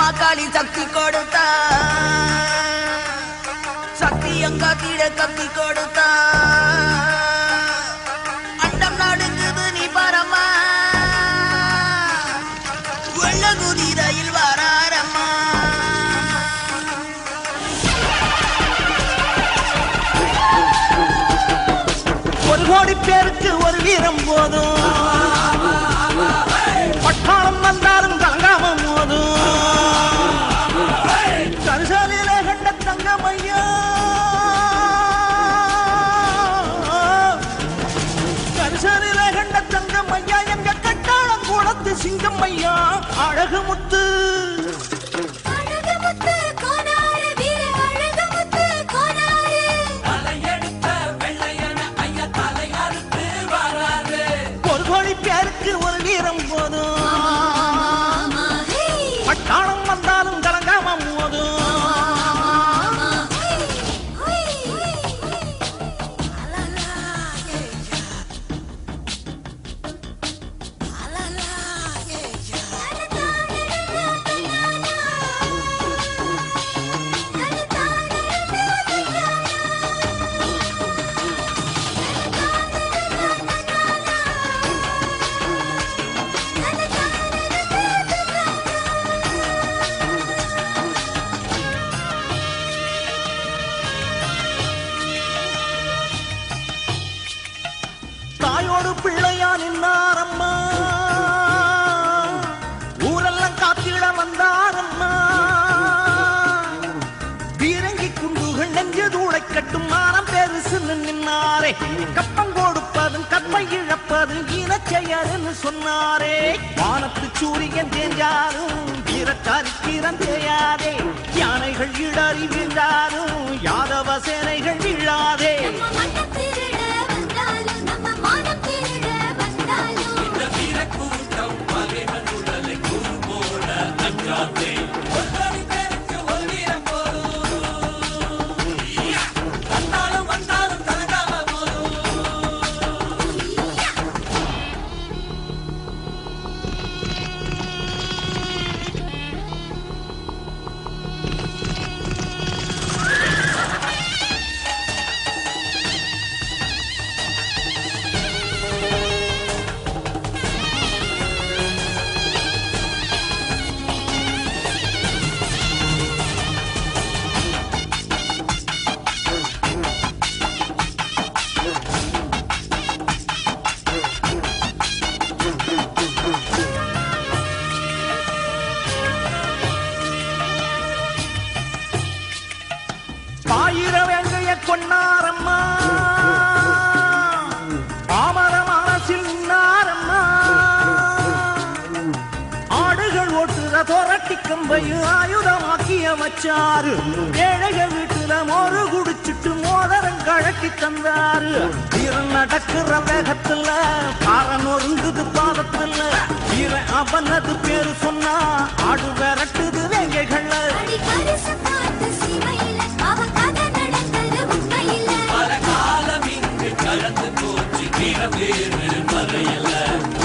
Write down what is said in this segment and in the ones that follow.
மாகாளி சக்தி கொடுத்தா, சக்தி எங்க தீட கத்தி கொடுத்தா, அண்டம் நடுங்குது நீ பரமா, வெள்ள குதிரையில் வராரம்மா. ஒரு கோடி பேருக்கு ஒரு வீரம் போதும், பட்டாளம் வந்தாலும் கலங்காம போதும். கரிசாலையில கண்ட தங்கமையா, கரிசாலையில கண்ட தங்கமையா, எங்க கட்டாளம் குளத்து சிங்கம்மையா, அழகு முத்து பேருக்கு ஒரு வீரம் போதும், பட்டாளம் வந்தாலும் கலங்காம போதும். தாயோடு பிள்ளையா நின்னாரம்மா, ஊரெல்லாம் காத்திட வந்தாரம்மா. பீரங்கி குண்டுகள் நெஞ்சு தூளை கட்டும் மானம் பெருசு நின்னாரே. கப்பம் கொடுப்பதும் கப்பை இழப்பதும் இனச்செயல்னு சொன்னாரே. வானத்து சூரியன் தேஞ்சாலும் வீரச்சாரித்திரம் தேயாதே. யானைகள் இடறி வீழ்ந்தாலும் யாதவ சேனைகள் வீழாதே. பொன்னாரம்மா, பாமரமானசில் நின்னாரம்மா. ஆடுகள் ஓட்டுற தோரட்டி கம்பையும் ஆயுதமாக்கிய வச்சாரு. ஏழைகள் வீட்டுல மோரு குடிச்சிட்டு மோதரம் கழட்டி தந்தாரு. வீரன் நடக்கிற வேகத்துல பாரன் ஒருங்குது பாதத்துல. வீரன் அவனது பேரு சொன்னா ஆடு விரட்டுது வேங்கைகள்.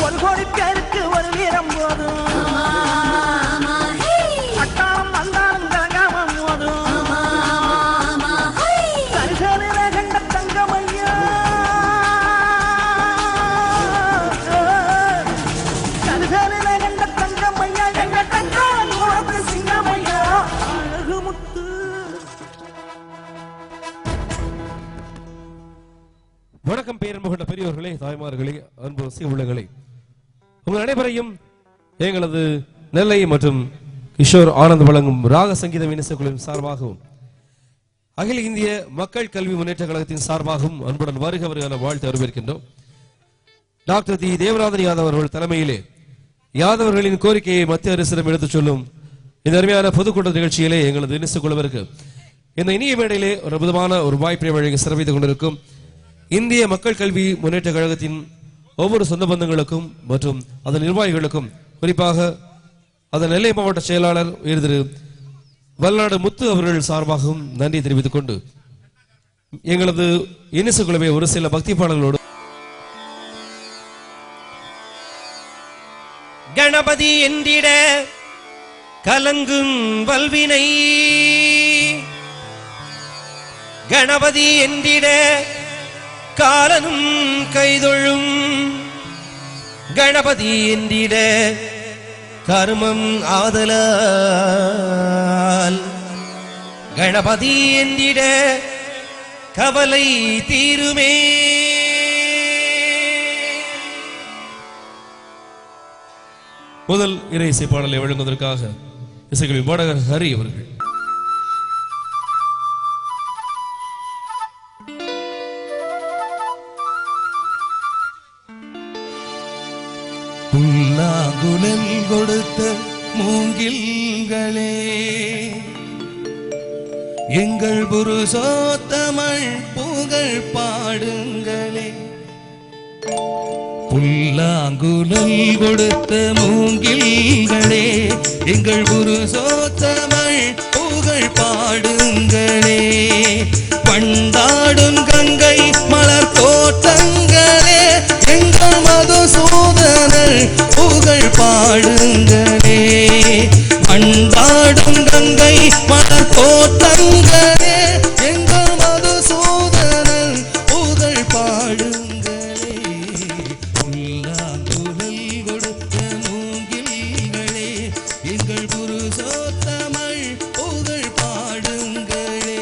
ஒரு கோடி பேருக்கு ஒரு வீரம் போதும், பட்டாளம் வந்தாலும் கலங்காம போதும். கரிசாலையில கண்ட தங்கமையா, கரிசாலையில கண்ட தங்கமையா, எங்க கட்டாளம் குளத்து சிங்கமையா, அழகு முத்து. வணக்கம் பேரன்பு கொண்ட பெரியவர்களே, தாய்மார்களே, அன்பு உள்ளங்களே, உங்கள் அனைவரையும் எங்களது நெல்லை மற்றும் கிஷோர் ஆனந்த் வழங்கும் ராக சங்கீதம் இசைக்குழுவின் சார்பாகவும் அகில இந்திய மக்கள் கல்வி முன்னேற்ற கழகத்தின் சார்பாகவும் அன்புடன் வருகவருகான வாழ்த்து வரவேற்கின்றோம். டாக்டர் தி தேவநாதன் யாதவ் அவர்கள் தலைமையிலே யாதவர்களின் கோரிக்கையை மத்திய அரசிடம் எடுத்துச் சொல்லும் இந்த அருமையான பொதுக்கூட்ட நிகழ்ச்சியிலே எங்களது இசைக்குழுவிற்கு இந்த இனிய மேடையிலே ஒரு அற்புதமான ஒரு வாய்ப்பை வழங்கி சிறப்பித்துக் கொண்டிருக்கும் இந்திய மக்கள் கல்வி முன்னேற்ற கழகத்தின் ஒவ்வொரு சொந்த பந்தங்களுக்கும் மற்றும் அதன் நிர்வாகிகளுக்கும், குறிப்பாக அதன் நெல்லை மாவட்ட செயலாளர் திரு வல்நாடு முத்து அவர்கள் சார்பாகவும் நன்றி தெரிவித்துக் கொண்டு எங்களது இனிசு குழுவை ஒரு சில பக்தி பாடல்களோடு கணபதி என்றிட கலங்கும் வல்வினை கணபதி என்றிட காலனும் கைதொழும் கணபதி என்றிட கர்மம் ஆதலால் கணபதி என்றிட கவலை தீருமே. முதல் இறை இசை பாடலை வழங்குவதற்காக இசைகளின் பாடகர் ஹரி அவர்கள். புல்லாங்குழல் கொடுத்த மூங்கில்களே எங்கள் புருஷோத்தமள் புகழ் பாடுங்களே. புல்லாங்குழல் கொடுத்த மூங்கில்களே எங்கள் புருஷோத்தமள் புகழ் பாடுங்களே. பண்டாடும் கங்கை மலர் தோட்டங்களே எங்கள் மதுசூதனர் புகழ் பாடுங்களே. பண்டாடும் கங்கை மலர் தோட்டங்களே எங்கள் மதுசூதனர் புகழ் பாடுங்களே. புல்லாங்குழல் கொடுத்த மூங்கில்களே எங்கள் புருஷோத்தமள் புகழ் பாடுங்களே.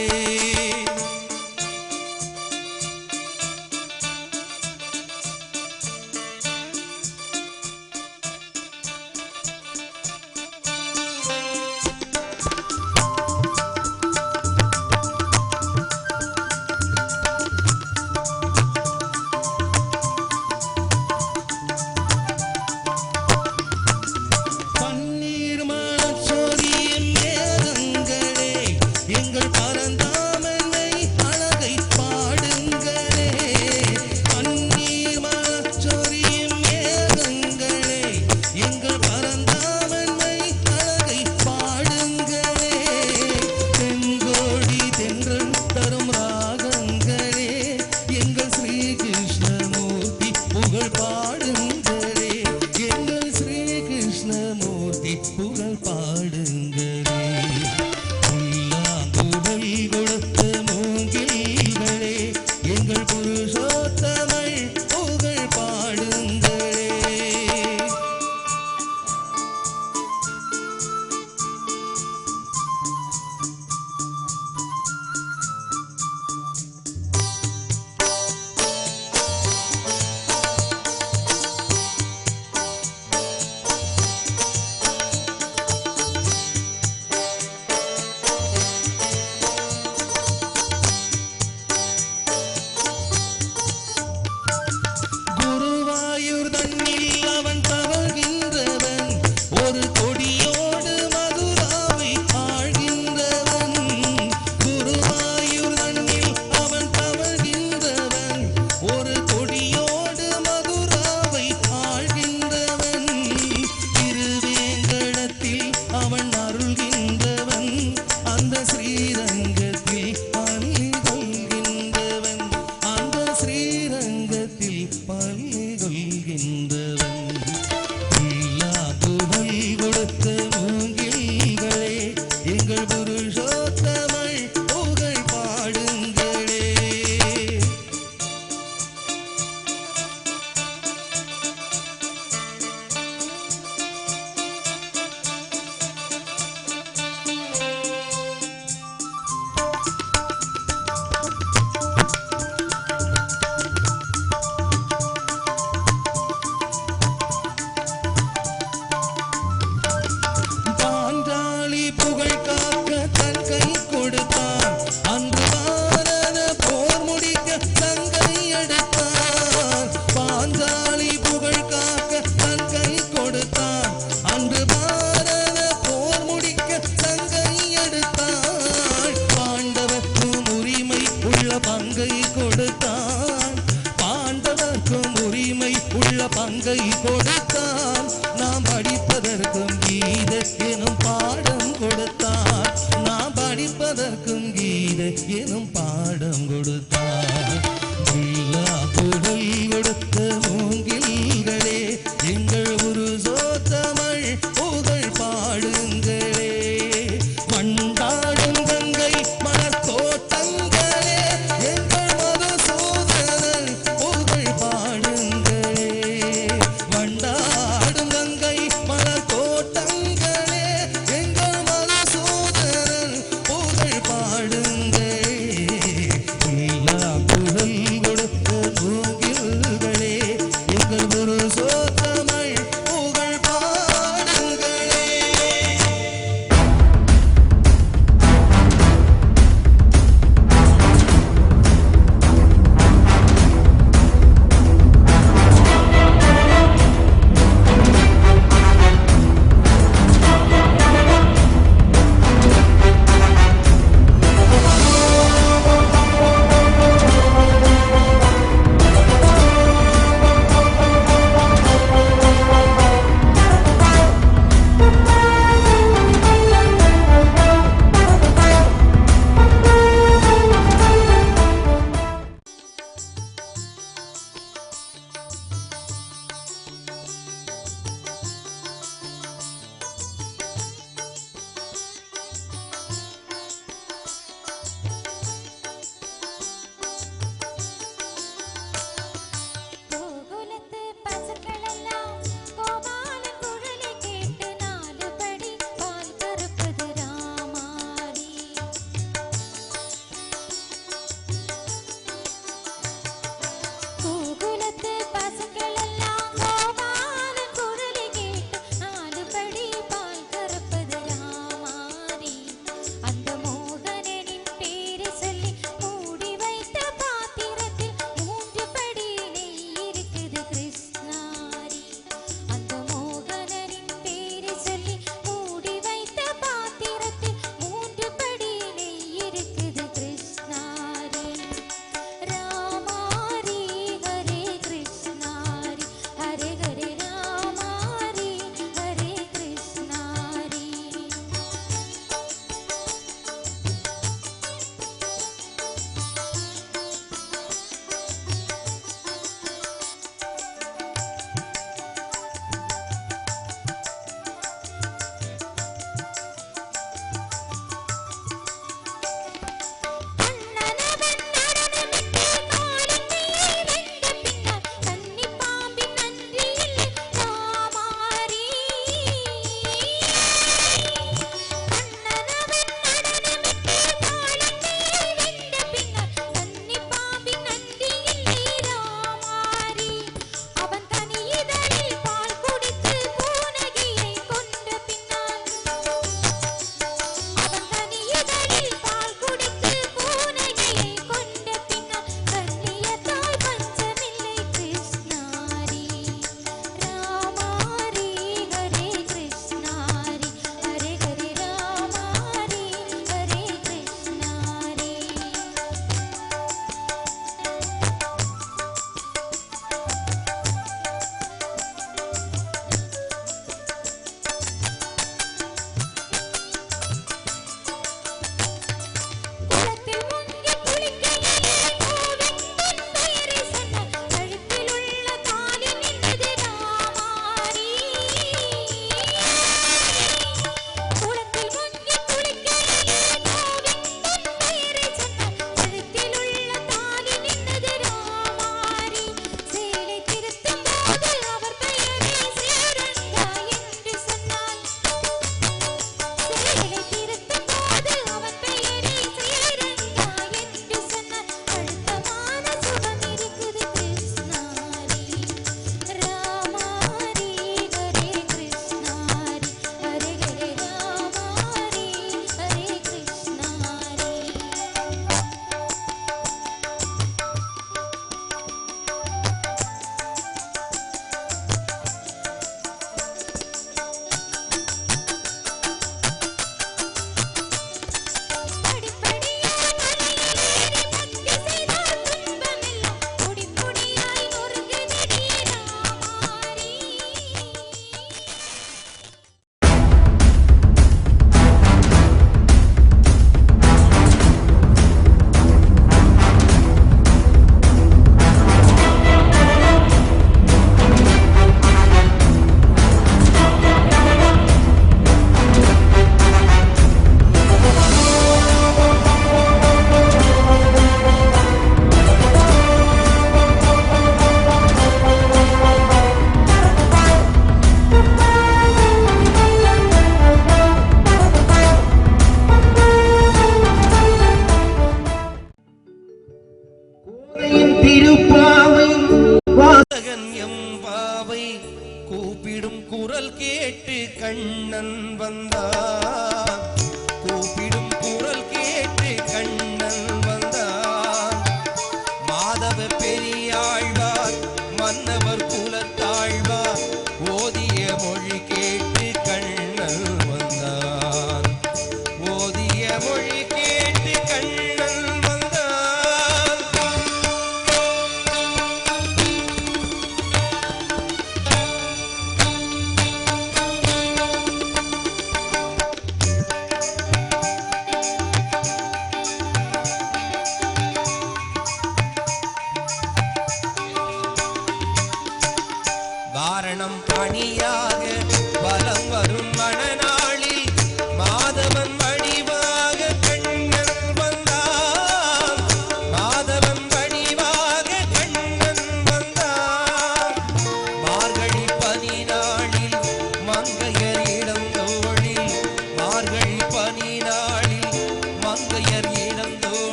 பங்கை கொடுத்தான். நாம் படிப்பதற்கும் கீதை எனும் பாடம் கொடுத்தான். நாம் படிப்பதற்கும் கீதை எனும் பாடம் கொடுத்தான். புகழ் கொடுத்த மூங்கில்களே எங்கள் ஒரு சோத்தமிழ் புகழ் பாடுங்கள்.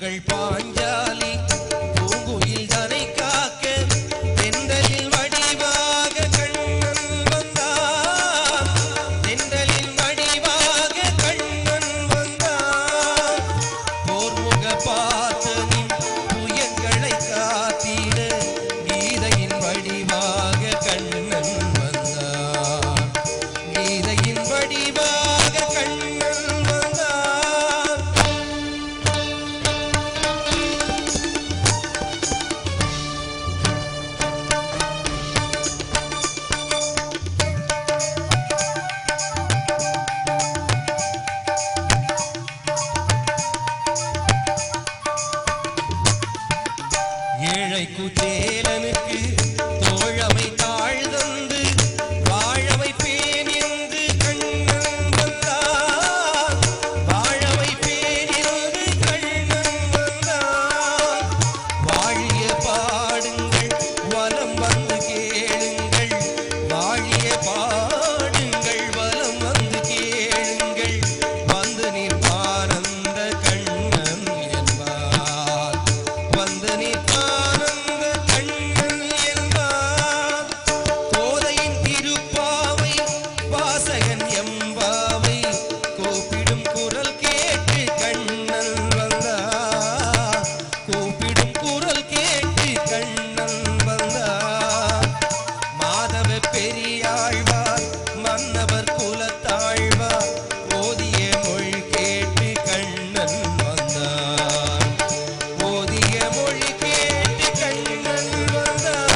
மகள் பாஞ்சாலி பூங்குயில் தனை காக்க தென்றலில் வடிவாக கண்ணன் வந்தான். தென்றலில் வடிவாக கண்ணன் வந்தான். போர்முக பார்த்தனின் புயங்களை காத்திட கீதையின் வடிவாக கண்ணன் வந்தான். கீதையின் வடிவாக கண்ணன் வந்தான். ஏழை குச்சேலனுக்கு தோழமை தாழ்தந்து வாழவை பேன் என்று கண்ணன் வந்தான். வாழவை பேன் என்று கண்ணன் வந்தான். வாழிய பாடுங்கள் வலம் வந்து கேளுங்கள். வாழிய பாடுங்கள் வலம் வந்து கேளுங்கள். வந்து நிற்பானந்த கண்ணன் என்பார். வந்து நிற்பானந்த கண்ணன் என்பார். கோதையின் திருப்பாவை வாசகன் எம்பாவை கூப்பிடும் குரல் கேட்டு கண்ணன் வந்தார். கூப்பிடும் குரல் கேட்டு கண்ணன் வந்தார். மாதவ பெரியாழ்வார் மன்னவர் குலத்தாழ்வார் ஓதிய மொழி கேட்டு கண்ணன் வந்தார். ஓதிய மொழி கேட்டு கண்ணன் வந்தார்.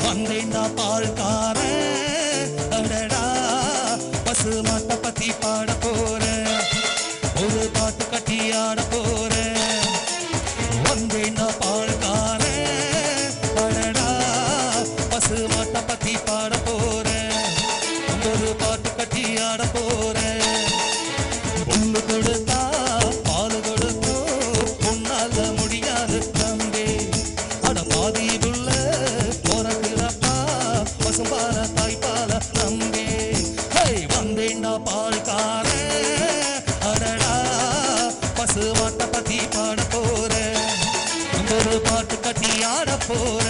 வந்தேண்டா பால்காரன் அடடா பசு மாட்ட பத்தி பாட போறேன். ஒரு பாட்டு கட்டி ஆட போறேன். வந்தேண்டா பால்காரன் அடடா பசு மாட்ட பத்தி பாட போறேன். ஒரு பாட்டு கட்டி ஆட போறேன். புல்லு கொடுத்தா பால் கொடுக்கும் உன்னால முடியாது தம்பி. அட பாதி புல்ல பசும்பால தாய்ப்பால நம்பி. வந்தேண்டா பால்காரன் அடடா பசு மாட்ட பத்தி பாட போறேன். ஒரு பாட்டு கட்டி ஆட போறேன்.